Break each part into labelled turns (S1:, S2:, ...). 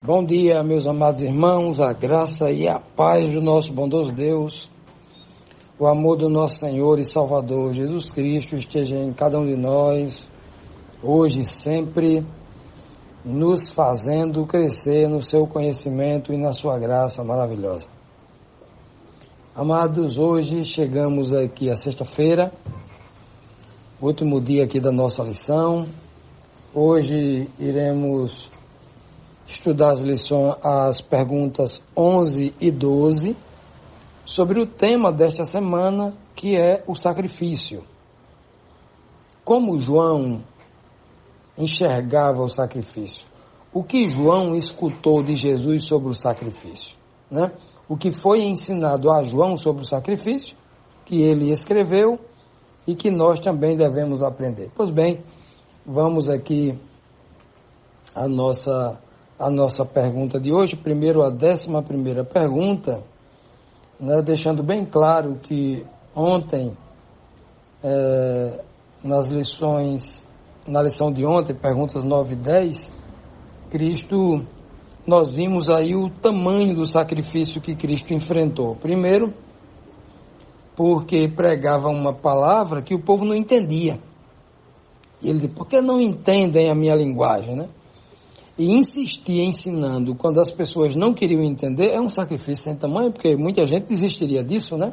S1: Bom dia, meus amados irmãos, a graça e a paz do nosso bondoso Deus, o amor do nosso Senhor e Salvador Jesus Cristo esteja em cada um de nós, hoje e sempre, nos fazendo crescer no seu conhecimento e na sua graça maravilhosa. Amados, hoje chegamos aqui à sexta-feira, último dia aqui da nossa lição. Hoje iremos estudar as perguntas 11 e 12 sobre o tema desta semana, que é o sacrifício. Como João enxergava o sacrifício? O que João escutou de Jesus sobre o sacrifício, né? O que foi ensinado a João sobre o sacrifício, que ele escreveu e que nós também devemos aprender. Pois bem, vamos aqui à nossa pergunta de hoje. Primeiro, a 11ª pergunta, né, deixando bem claro que ontem, na lição de ontem, perguntas 9 e 10, nós vimos aí o tamanho do sacrifício que Cristo enfrentou. Primeiro, porque pregava uma palavra que o povo não entendia. E ele disse: por que não entendem a minha linguagem, né? E insistia ensinando quando as pessoas não queriam entender é um sacrifício sem tamanho, porque muita gente desistiria disso, né?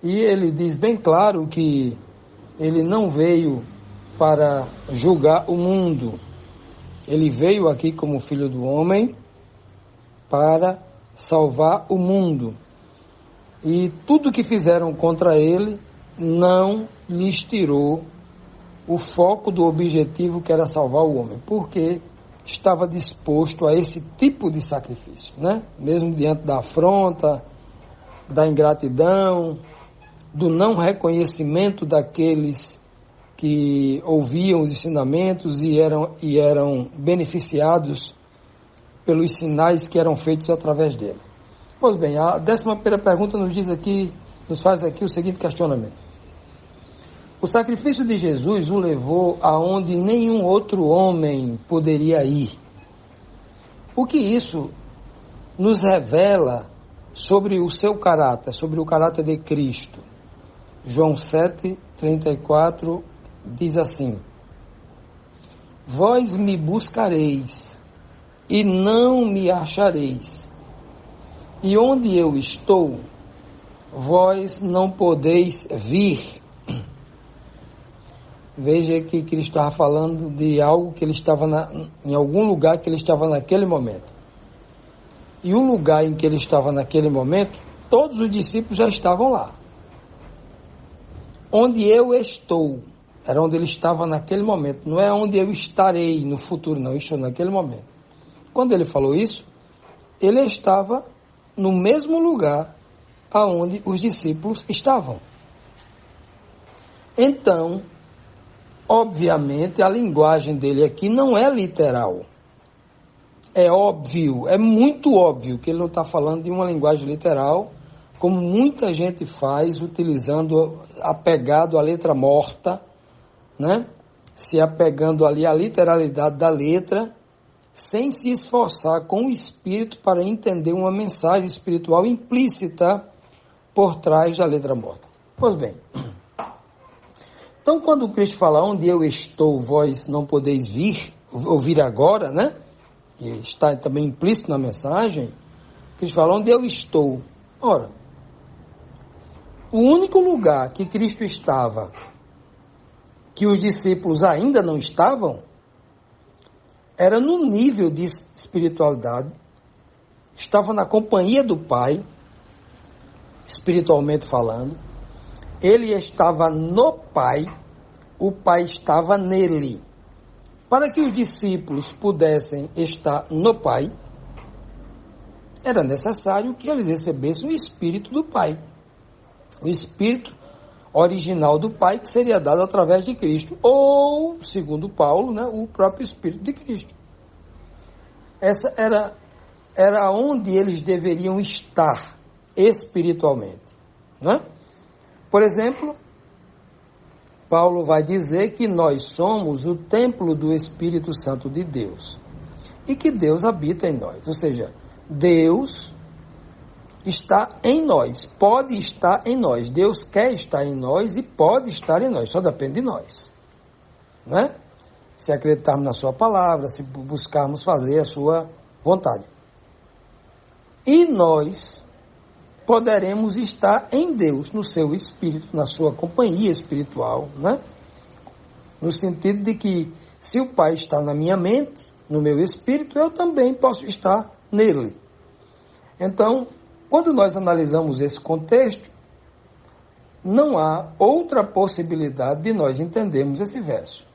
S1: E ele diz bem claro que ele não veio para julgar o mundo. Ele veio aqui como filho do homem para salvar o mundo. E tudo que fizeram contra ele não lhes tirou o foco do objetivo, que era salvar o homem. Porque estava disposto a esse tipo de sacrifício, né? Mesmo diante da afronta, da ingratidão, do não reconhecimento daqueles que ouviam os ensinamentos e eram beneficiados pelos sinais que eram feitos através dele. Pois bem, a 11ª pergunta nos faz aqui o seguinte questionamento: o sacrifício de Jesus o levou aonde nenhum outro homem poderia ir. O que isso nos revela sobre o seu caráter, sobre o caráter de Cristo? João 7:34 diz assim: vós me buscareis e não me achareis, e onde eu estou, vós não podeis vir. Veja que Cristo estava falando de algo que ele estava em algum lugar que ele estava naquele momento. E o lugar em que ele estava naquele momento, todos os discípulos já estavam lá. Onde eu estou, era onde ele estava naquele momento. Não é onde eu estarei no futuro, não. Eu estou naquele momento. Quando ele falou isso, ele estava no mesmo lugar aonde os discípulos estavam. Então, obviamente, a linguagem dele aqui não é literal. É óbvio, é muito óbvio que ele não está falando de uma linguagem literal, como muita gente faz, utilizando, apegado à letra morta, né? Se apegando ali à literalidade da letra, sem se esforçar com o espírito para entender uma mensagem espiritual implícita por trás da letra morta. Pois bem, então, quando Cristo fala, onde eu estou, vós não podeis ouvir agora, né? Que está também implícito na mensagem, Cristo fala, onde eu estou. Ora, o único lugar que Cristo estava, que os discípulos ainda não estavam, era no nível de espiritualidade, estava na companhia do Pai, espiritualmente falando. Ele estava no Pai, o Pai estava nele. Para que os discípulos pudessem estar no Pai, era necessário que eles recebessem o Espírito do Pai. O Espírito original do Pai, que seria dado através de Cristo. Ou, segundo Paulo, né, o próprio Espírito de Cristo. Essa era onde eles deveriam estar espiritualmente, não é? Por exemplo, Paulo vai dizer que nós somos o templo do Espírito Santo de Deus. e que Deus habita em nós. Ou seja, Deus está em nós, pode estar em nós. Deus quer estar em nós e pode estar em nós, só depende de nós. Não é? Se acreditarmos na sua palavra, se buscarmos fazer a sua vontade. E nós poderemos estar em Deus, no seu espírito, na sua companhia espiritual, né? No sentido de que se o Pai está na minha mente, no meu espírito, eu também posso estar nele. Então, quando nós analisamos esse contexto, não há outra possibilidade de nós entendermos esse verso.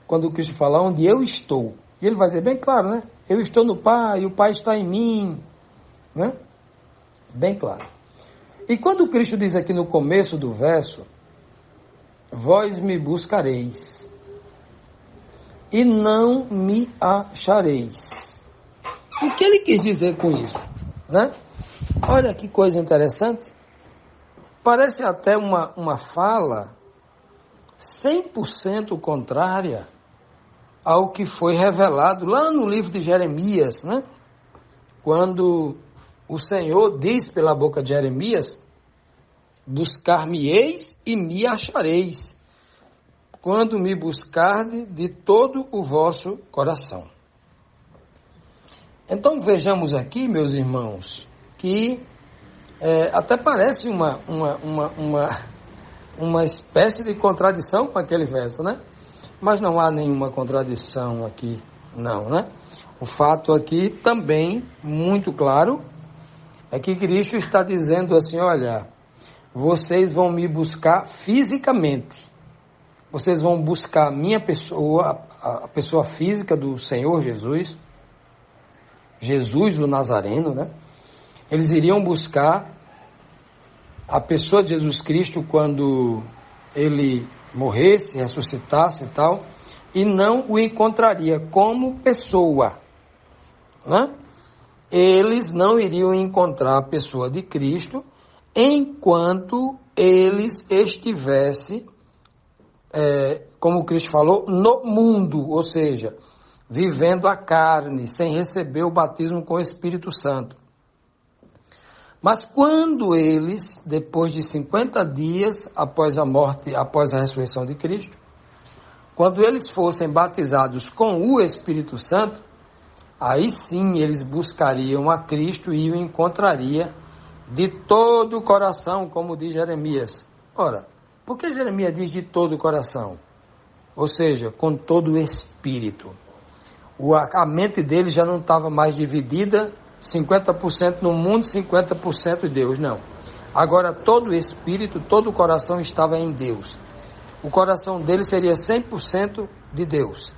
S1: Quando o Cristo fala onde eu estou, e ele vai dizer bem claro, né? Eu estou no Pai, o Pai está em mim, né? Bem claro. E quando o Cristo diz aqui no começo do verso, vós me buscareis e não me achareis. O que ele quis dizer com isso, né? Olha que coisa interessante. Parece até uma fala 100% contrária ao que foi revelado lá no livro de Jeremias, né? Quando o Senhor diz pela boca de Jeremias, buscar-me-eis e me achareis, quando me buscarde de todo o vosso coração. Então vejamos aqui, meus irmãos, que até parece uma espécie de contradição com aquele verso, né? Mas não há nenhuma contradição aqui, não, né? O fato aqui também, muito claro, é que Cristo está dizendo assim, olha, vocês vão me buscar fisicamente. Vocês vão buscar a minha pessoa, a pessoa física do Senhor Jesus, Jesus o Nazareno, né? Eles iriam buscar a pessoa de Jesus Cristo quando ele morresse, ressuscitasse e tal, e não o encontraria como pessoa, né? Eles não iriam encontrar a pessoa de Cristo enquanto eles estivessem, como Cristo falou, no mundo, ou seja, vivendo a carne, sem receber o batismo com o Espírito Santo. Mas quando eles, depois de 50 dias após a morte, após a ressurreição de Cristo, quando eles fossem batizados com o Espírito Santo, aí sim eles buscariam a Cristo e o encontraria de todo o coração, como diz Jeremias. Ora, por que Jeremias diz de todo o coração? Ou seja, com todo o espírito. A mente dele já não estava mais dividida, 50% no mundo, 50% em Deus, não. Agora todo o espírito, todo o coração estava em Deus. O coração dele seria 100% de Deus.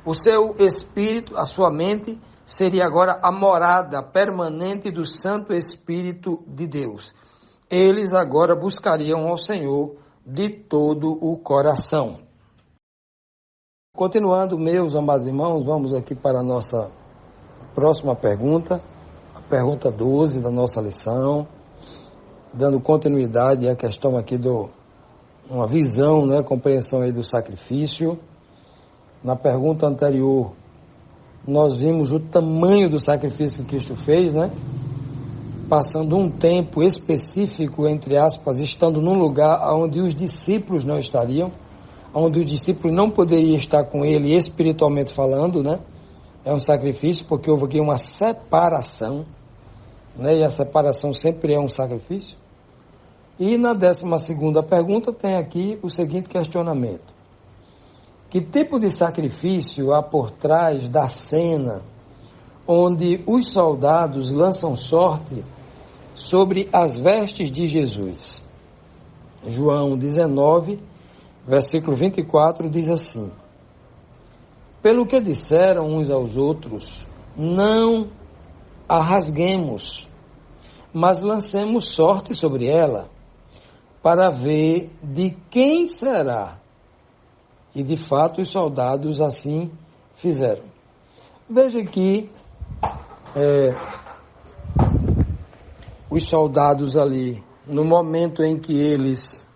S1: O seu espírito, a sua mente, seria agora a morada permanente do Santo Espírito de Deus. Eles agora buscariam ao Senhor de todo o coração. Continuando, meus amados irmãos, vamos aqui para a nossa próxima pergunta, a pergunta 12 da nossa lição, dando continuidade à questão aqui uma visão, né, compreensão aí do sacrifício. Na pergunta anterior, nós vimos o tamanho do sacrifício que Cristo fez, né? Passando um tempo específico, entre aspas, estando num lugar onde os discípulos não estariam, onde os discípulos não poderiam estar com ele espiritualmente falando, né? É um sacrifício porque houve aqui uma separação, né? E a separação sempre é um sacrifício. E na 12ª pergunta tem aqui o seguinte questionamento. Que tipo de sacrifício há por trás da cena onde os soldados lançam sorte sobre as vestes de Jesus? João 19, versículo 24, diz assim: pelo que disseram uns aos outros, não a rasguemos, mas lancemos sorte sobre ela, para ver de quem será. E de fato os soldados assim fizeram. Veja que os soldados ali, no momento em que eles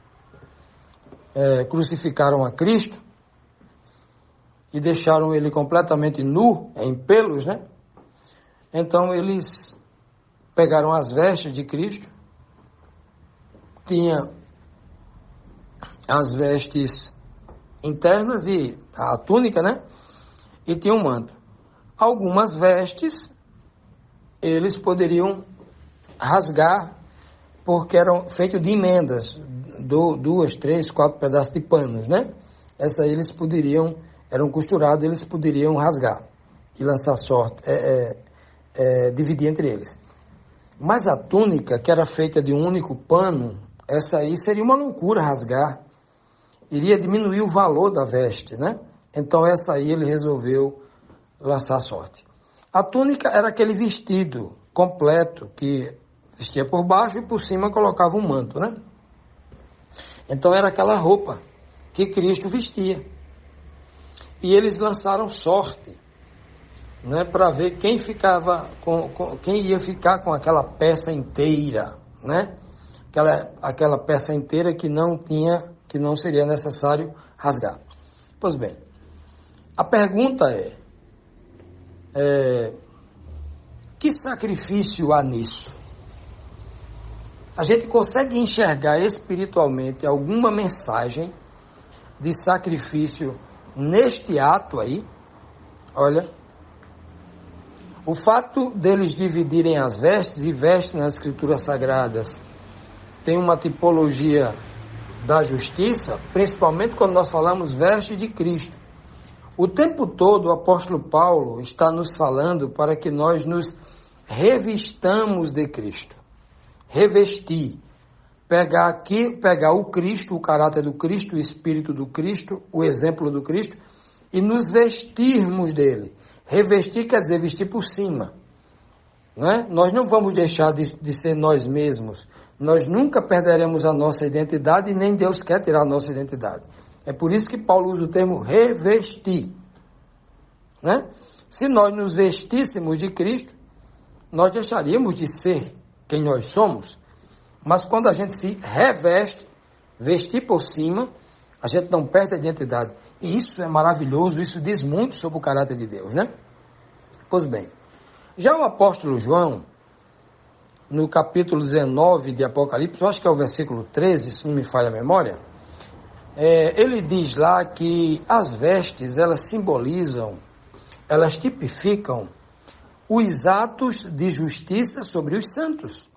S1: crucificaram a Cristo, e deixaram ele completamente nu, em pelos, né? Então eles pegaram as vestes de Cristo, tinha as vestes internas e a túnica, né? E tinha um manto. Algumas vestes eles poderiam rasgar, porque eram feitos de emendas, 2, 3, 4 pedaços de panos, né? Essa aí eles poderiam, eram costurados, eles poderiam rasgar e lançar sorte, dividir entre eles. Mas a túnica, que era feita de um único pano, essa aí seria uma loucura rasgar, iria diminuir o valor da veste, né? Então essa aí ele resolveu lançar sorte. A túnica era aquele vestido completo que vestia por baixo e por cima colocava um manto, né? Então era aquela roupa que Cristo vestia. E eles lançaram sorte, né, para ver quem ficava quem ia ficar com aquela peça inteira, né? Aquela peça inteira que não seria necessário rasgar. Pois bem, a pergunta que sacrifício há nisso? A gente consegue enxergar espiritualmente alguma mensagem de sacrifício neste ato aí? Olha, o fato deles dividirem as vestes, e vestes nas escrituras sagradas tem uma tipologia da justiça, principalmente quando nós falamos veste de Cristo. O tempo todo o apóstolo Paulo está nos falando para que nós nos revistamos de Cristo. Revestir. Pegar o Cristo, o caráter do Cristo, o Espírito do Cristo, o exemplo do Cristo, e nos vestirmos dele. Revestir quer dizer vestir por cima. Não é? Nós não vamos deixar de ser nós mesmos. Nós nunca perderemos a nossa identidade e nem Deus quer tirar a nossa identidade. É por isso que Paulo usa o termo revestir. Né? Se nós nos vestíssemos de Cristo, nós deixaríamos de ser quem nós somos. Mas quando a gente se reveste, vestir por cima, a gente não perde a identidade. E isso é maravilhoso, isso diz muito sobre o caráter de Deus, né? Pois bem, já o apóstolo João, no capítulo 19 de Apocalipse, eu acho que é o versículo 13, se não me falha a memória, ele diz lá que as vestes, elas simbolizam, elas tipificam os atos de justiça sobre os santos.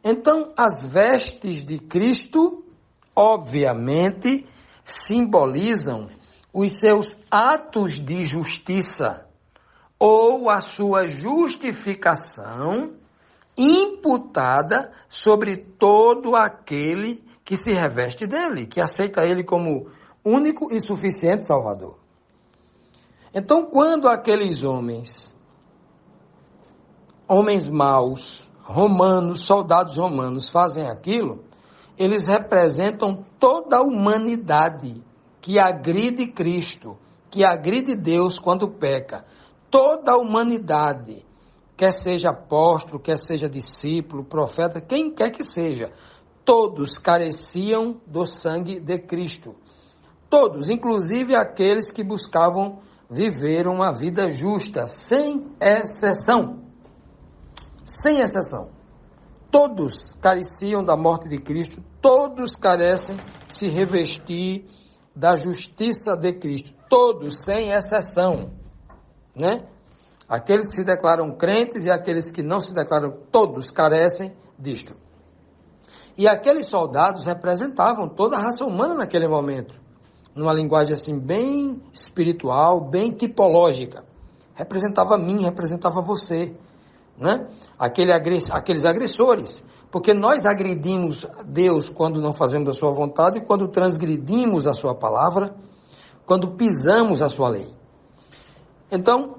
S1: Então, as vestes de Cristo, obviamente, simbolizam os seus atos de justiça ou a sua justificação imputada sobre todo aquele que se reveste dele, que aceita ele como único e suficiente Salvador. Então, quando aqueles homens maus, romanos, soldados romanos fazem aquilo, eles representam toda a humanidade que agride Cristo, que agride Deus quando peca. Toda a humanidade, quer seja apóstolo, quer seja discípulo, profeta, quem quer que seja, todos careciam do sangue de Cristo. Todos, inclusive aqueles que buscavam viver uma vida justa, sem exceção. Sem exceção. Todos careciam da morte de Cristo, todos carecem se revestir da justiça de Cristo. Todos, sem exceção. Né? Aqueles que se declaram crentes e aqueles que não se declaram, todos carecem disto. E aqueles soldados representavam toda a raça humana naquele momento, numa linguagem assim bem espiritual, bem tipológica. Representava a mim, representava você, né? Aqueles agressores, porque nós agredimos Deus quando não fazemos a sua vontade, quando transgredimos a sua palavra, quando pisamos a sua lei. Então,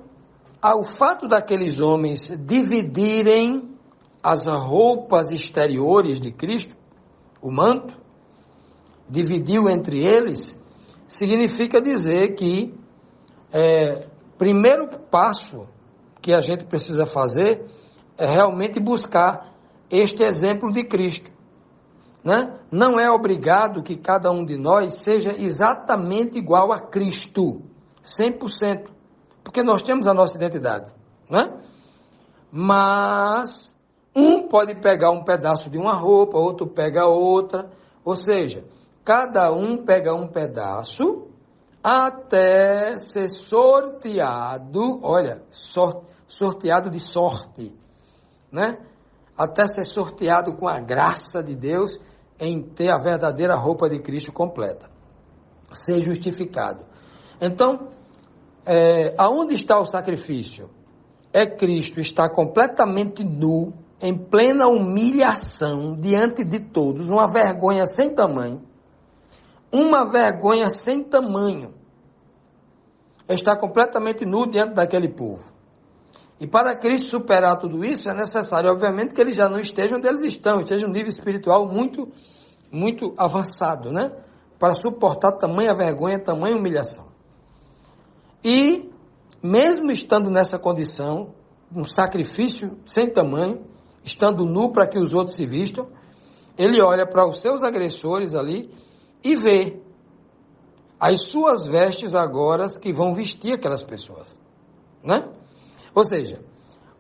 S1: o fato daqueles homens dividirem as roupas exteriores de Cristo, o manto, dividiu entre eles, significa dizer que primeiro passo que a gente precisa fazer é realmente buscar este exemplo de Cristo. Né? Não é obrigado que cada um de nós seja exatamente igual a Cristo. 100%, porque nós temos a nossa identidade, né? Mas um pode pegar um pedaço de uma roupa, outro pega outra, ou seja, cada um pega um pedaço até ser sorteado, olha, sorteado de sorte, né? Até ser sorteado com a graça de Deus em ter a verdadeira roupa de Cristo completa, ser justificado. Então, aonde está o sacrifício? É Cristo estar completamente nu, em plena humilhação, diante de todos, uma vergonha sem tamanho. Uma vergonha sem tamanho. Está completamente nu diante daquele povo. E para Cristo superar tudo isso, é necessário, obviamente, que eles já não estejam onde eles estão, estejam em um nível espiritual muito, muito avançado, né? Para suportar tamanha vergonha, tamanha humilhação. E, mesmo estando nessa condição, um sacrifício sem tamanho, estando nu para que os outros se vistam, ele olha para os seus agressores ali e vê as suas vestes agora que vão vestir aquelas pessoas, né? Ou seja,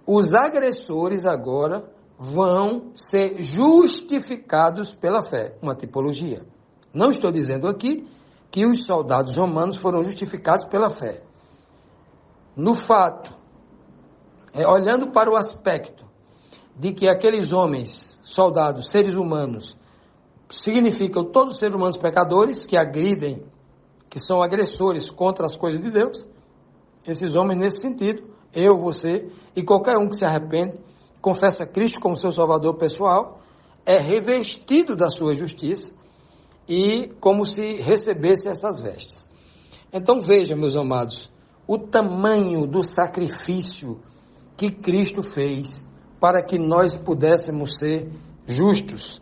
S1: os agressores agora vão ser justificados pela fé, uma tipologia. Não estou dizendo aqui que os soldados romanos foram justificados pela fé. No fato, olhando para o aspecto de que aqueles homens, soldados, seres humanos, significam todos os seres humanos pecadores que agridem, que são agressores contra as coisas de Deus, esses homens nesse sentido, eu, você e qualquer um que se arrepende, confessa Cristo como seu salvador pessoal, é revestido da sua justiça e como se recebesse essas vestes. Então veja, meus amados, o tamanho do sacrifício que Cristo fez para que nós pudéssemos ser justos.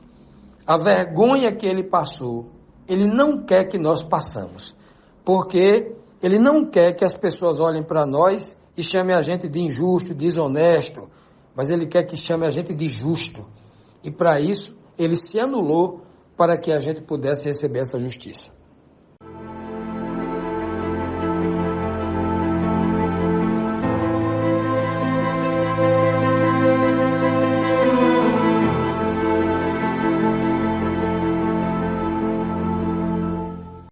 S1: A vergonha que ele passou, ele não quer que nós passamos, porque ele não quer que as pessoas olhem para nós e chamem a gente de injusto, desonesto, mas ele quer que chame a gente de justo. E para isso, ele se anulou para que a gente pudesse receber essa justiça.